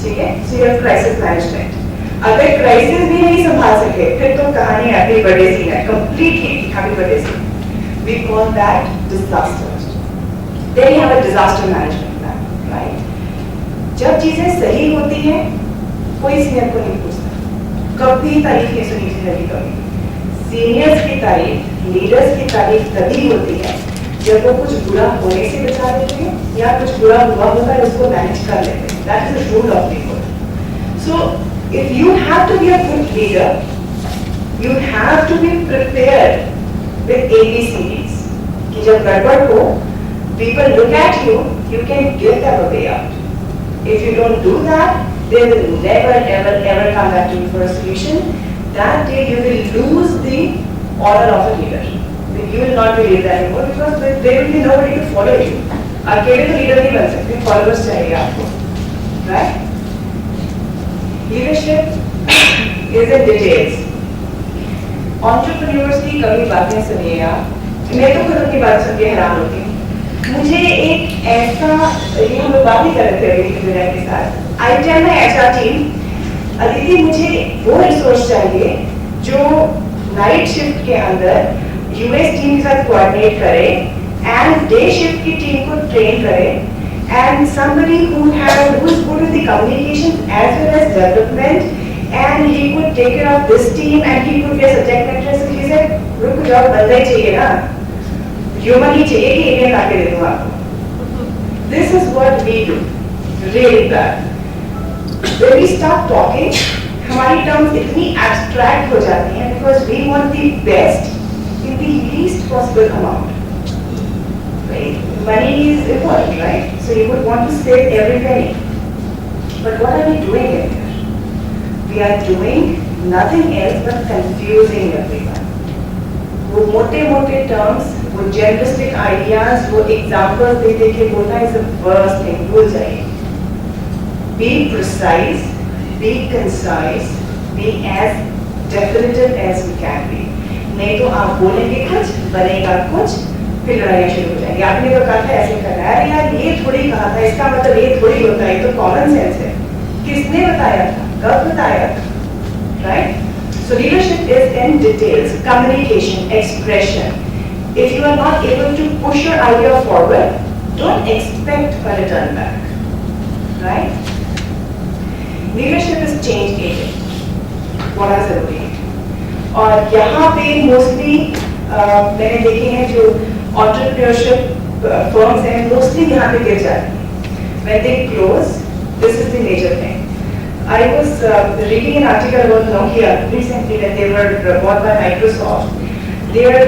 ठीक है, so you have crisis management. अगर क्राइसिस भी नहीं संभाल सके फिर तो कहानी आती बर्थडे सीन है, completely happy birthday scene. We call that disaster. Then you have a disaster management plan, right? जब चीजें सही होती हैं कोई सीनियर को नहीं पूछता, कभी तारीफ नहीं सुनी सीनियर की. कभी सीनियर्स की तारीफ, लीडर्स की तारीफ तभी होती है जब वो कुछ बुरा होने से बचा लेते हैं या कुछ बुरा हुआ होता है उसको मैनेज कर लेते हैं. That is the rule of the world. So if you have to be a good leader, you have to be prepared with ABCDs. कि जब गड़बड़ हो, people look at you, you can give them a way out. If you don't do that, they will never, ever, ever come back to you for a solution. That day you will lose the honor of a leader. You will not be leader anymore because there will be nobody to follow you. अकेले तो leader नहीं बन सकते, followers चाहिए आपको, right? Leadership is in details. Entrepreneurs की कभी बातें सुनिए आप. मैं तो खुद अपनी बात सुन के हैरान होती हूँ. मुझे एक ऐसा, ये हम लोग बात नहीं कर रहे थे अभी विनय के साथ. I tell my HR team, Aditi मुझे वो रिसोर्स चाहिए जो नाइट शिफ्ट के अंदर यूएस टीम के साथ कोऑर्डिनेट करे एंड डे शिफ्ट की टीम को ट्रेन करे and somebody who is good with the communication as well as development, and he could take care of this team and he could be a subject matter. So he said, रुक जाओ, बंदा ही चाहिए ना, human ही चाहिए कि email लाके दे दूँ आपको. This is what we do, really bad. When we start talking, हमारी terms इतनी abstract हो जाती हैं because we want the best in the least possible amount. Right? Money is important, right? So you would want to save every penny. But what are we doing here? We are doing nothing else but confusing everyone. वो मोटे-मोटे terms, वो generalistic ideas, वो examples दे के बोलना is the worst thing. भूल जाइए. Be precise, be concise, be as definitive as we can be. नहीं तो आप बोलेंगे कुछ, बनेगा कुछ, फिर लड़ाइयाँ शुरू हो जाएंगी. आपने तो कहा था ऐसे करना है, यार ये थोड़ी कहा था, इसका मतलब ये थोड़ी होता है, तो कॉमन सेंस है. किसने बताया था, कब बताया था, right? So leadership is in details, communication, expression. If you are not able to push your idea forward, don't expect a return back, right? Leadership is change agent. बड़ा जरूरी है. और यहाँ पे मोस्टली मैंने देखे हैं जो entrepreneurship firms हैं, mostly यहाँ पे गिर जाती हैं. When they close, this is the major thing. I was reading an article about Nokia recently when they were bought by Microsoft. Their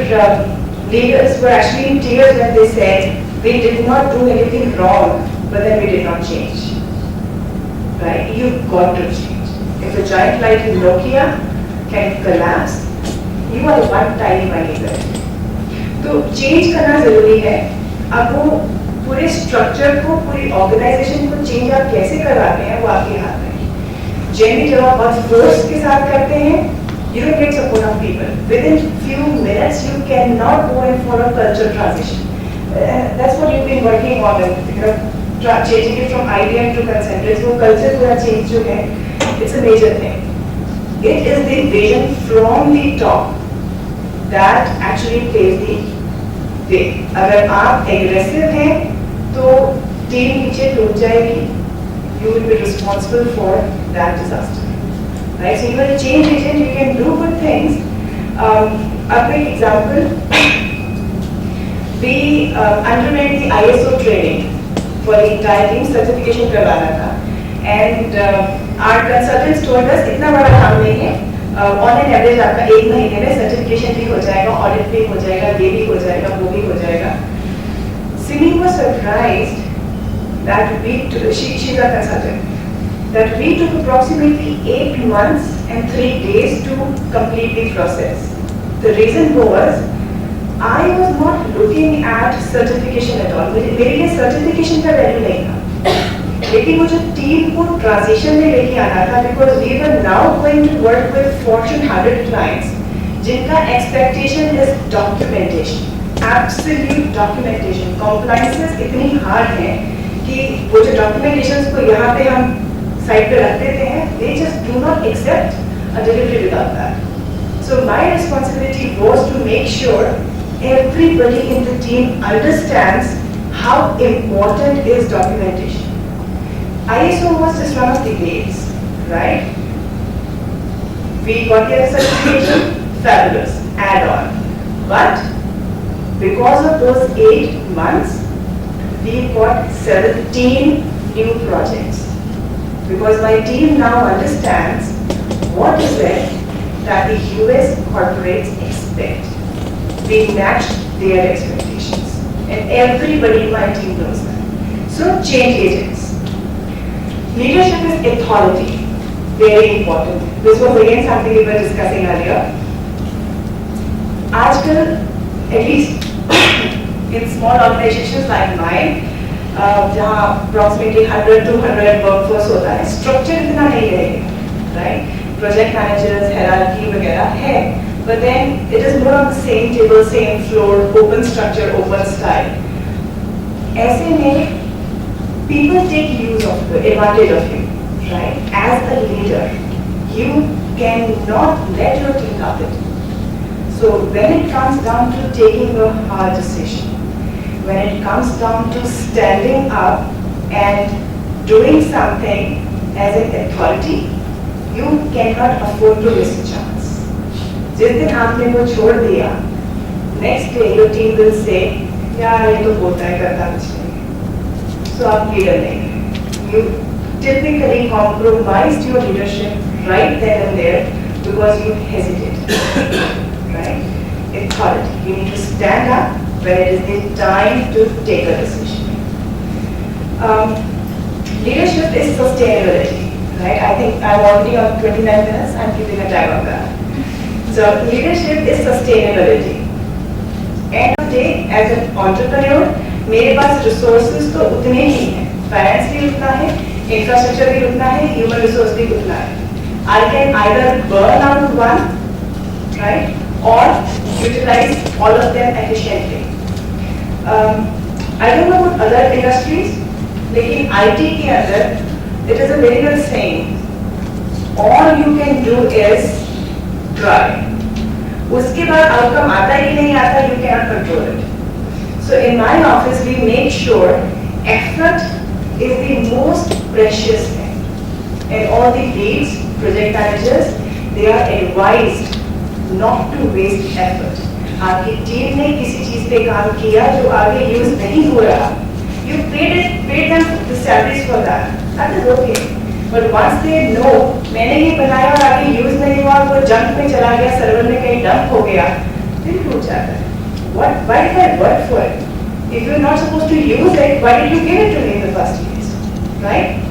leaders were actually in tears when they said, "We did not do anything wrong, but then we did not change." Right? You've got to change. If a giant like Nokia can collapse, you are one tiny money there. तो change करना जरूरी है. अब वो पूरे structure को, पूरी organisation को चेंज आप कैसे करवाते हैं वो आपके हाथ में है. जनरली जब आप बहुत फोर्स के साथ करते हैं, you don't get support of people. Within few minutes you cannot go in for a cultural transition. That's what you've been working on, changing it from IBM to Concentrix. वो culture पूरा change जो है, it's a major thing. It is the vision from the top that actually plays the way. अगर आप aggressive हैं तो team नीचे टूट जाएगी. You will be responsible for that disaster. Right? So you are a change agent. You can do good things. A quick example: we underwent the ISO training for the entire team. Certification करवाना था, and our consultants told us इतना बड़ा काम नहीं है. On an average आपका एक महीने में सर्टिफिकेशन भी हो जाएगा, ऑडिट भी हो जाएगा, ये भी हो जाएगा, वो भी हो जाएगा. Simi was surprised that she's a consultant, that we took approximately 8 months and 3 days to complete the process. The reason was I was not looking at certification at all. मेरे लिए certification का वैल्यू नहीं था. लेकिन वो जो team को transition में लेके आना था, because we were now going to work with Fortune 100 clients, जिनका expectation is documentation, absolute documentation. Compliances इतनी hard हैं कि वो जो documentations को यहाँ पे हम साइड पे रख देते हैं, they just do not accept a delivery without that. So my responsibility was to make sure everybody in the team understands how important is documentation. ISO was just one of the ways, right? We got the certification, fabulous, add on. But because of those 8 months, we got 17 new projects. Because my team now understands what is it that the US corporates expect. We matched their expectations. And everybody in my team knows that. So change agents. Leadership is authority. Very important. This was again something we were discussing earlier. આજકલ, at least in small organizations like mine, जहाँ approximately 100-200 workforce होता है, structure इतना नहीं रहेगा, right? Project managers, hierarchy वगैरह है, but then it is more on the same table, same floor, open structure, open style. ऐसे में people take use of the advantage of you, right? As a leader, you cannot let your team up it. So when it comes down to taking a hard decision, when it comes down to standing up and doing something as an authority, you cannot afford to miss a chance. जिस दिन आपने वो छोड़ दिया, next day your team will say, यार ये तो बोलता है करता कुछ नहीं, so आप leader नहीं हैं. You typically compromised your leadership right then and there because you hesitated, right? Authority. You need to stand up when it is the time to take a decision. Leadership is sustainability, right? I think I'm already on 29 minutes. I'm keeping a time on that. So leadership is sustainability. End of the day, as an entrepreneur, मेरे पास resources तो उतने ही हैं. Finance भी उतना है, infrastructure भी उतना है, human resource भी उतना है. I can either burn out one, right, or utilize all of them efficiently. I don't know about other industries, लेकिन IT के अंदर it is a very good saying. All you can do is try. उसके बाद outcome आता है कि नहीं आता, you cannot control it. So in my office, we make sure effort is the most precious thing. And all the leads, project managers, they are advised not to waste effort. आपकी team ने किसी चीज पे काम किया जो आगे use नहीं हो रहा, you paid them the salaries for that. That is okay. But once they know मैंने ये बनाया और आगे यूज नहीं हुआ, वो जंक में चला गया, सर्वर में कहीं डंप हो गया, फिर टूट जाता है. Why did I work for it? If you're not supposed to use it, why did you give it to me in the first place? Right?